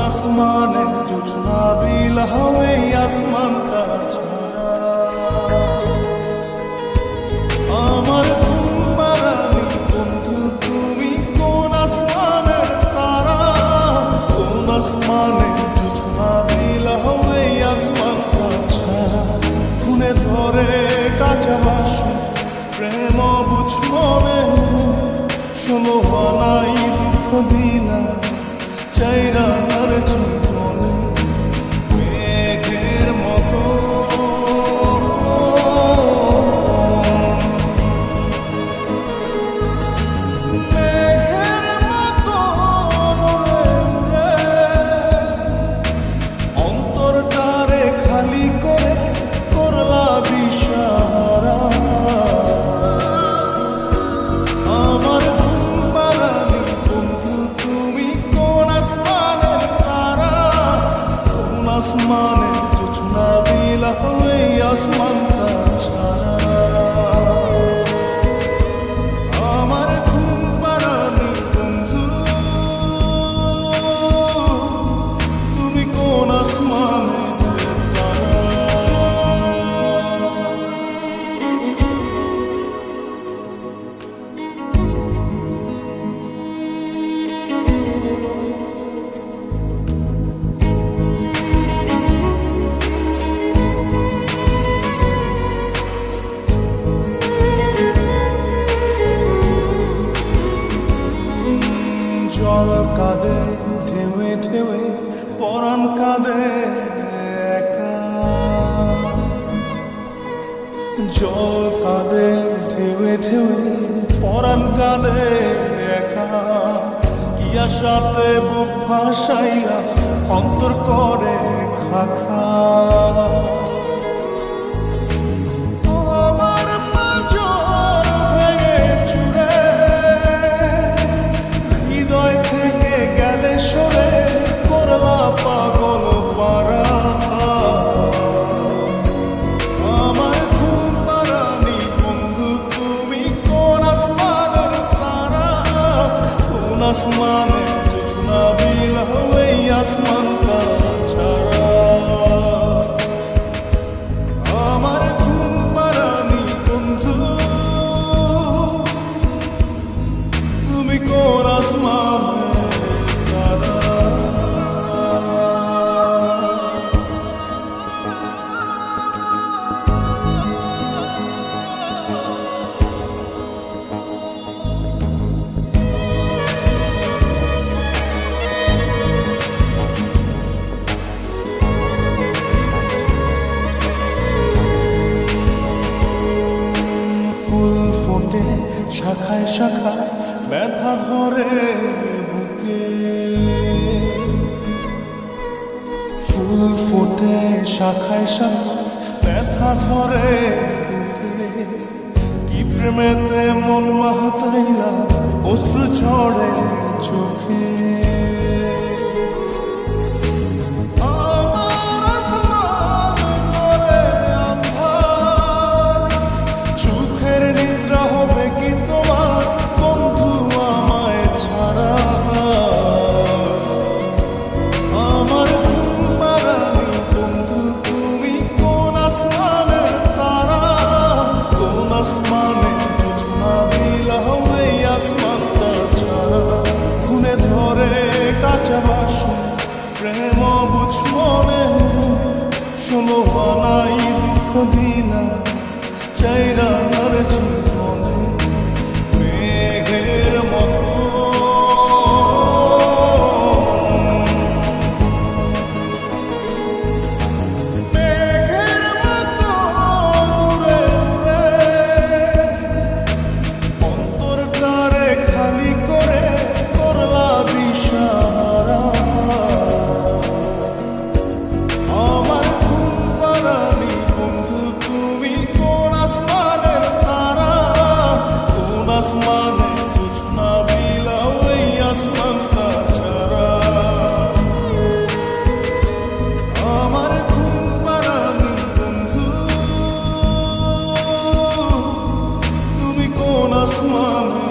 আসমানে জোছনা বিলাওয়ে আসমানটা ছাড়া আমার ঘুম পাড়ানি বন্ধু তুমি কোন আসমানের তারা কোন আসমানে জোছনা বিলাওয়ে আসমানটা ছাড়া খুনে ধরে কাঁচা বাসে প্রেম বুঝ মনে ষোলো হানাই দুঃখ দিলা চাইরা আর জীবনে মেঘের মতো মেঘের মতো অন্তরটারে খালি করে করলা দিশাহারা আমার ঘুম পাড়ানি বন্ধু তুমি কোন আসমানের তারা কোন আসমানে জোছনা বিলাওয়ে আসমানটা ছাড়া আমার ঘুম পাড়ানি বন্ধু তুমি কোন আসমানের তারা জল কাঁদে ঢেউে ঢেউে পরাণ কাঁদে একা জল কাঁদে ঢেউে ঢেউে পরাণ কাঁদে একা কি আশাতে বুক ভাসাইয়া অন্তর করে খাখা আমার পাঁজর ভেঙে চুরে হৃদয় থেকে গেলে সরে করলা পাগল পারা আমার ঘুম পাড়ানি বন্ধু তুমি কোন আসমানের তারা কোন আসমানে জোছনা বিলাওয়ে আসমানটা ছাড়া আমার ঘুম পাড়ানি বন্ধু তুমি কোন আসমানের তারা ফুল ফোটে শাখায় শাখায় ব্যথা ধরে বুকে ফুল ফোটে শাখায় শাখায় ব্যথা ধরে বুকে কি প্রেমেতে মন মাহাতাইলা অশ্রু ঝরে চোখে আমার আসমান করে আঁধার সুখের নিদ্রা হবে কি তোমার বন্ধু আমায় ছাড়া আমার ঘুম পাড়ানি বন্ধু তুমি কোন আসমানের তারা কোন আসমানে জোছনা বিলাওয়ে আসমানটা ছাড়া খুনে ধরে কোন আসমানে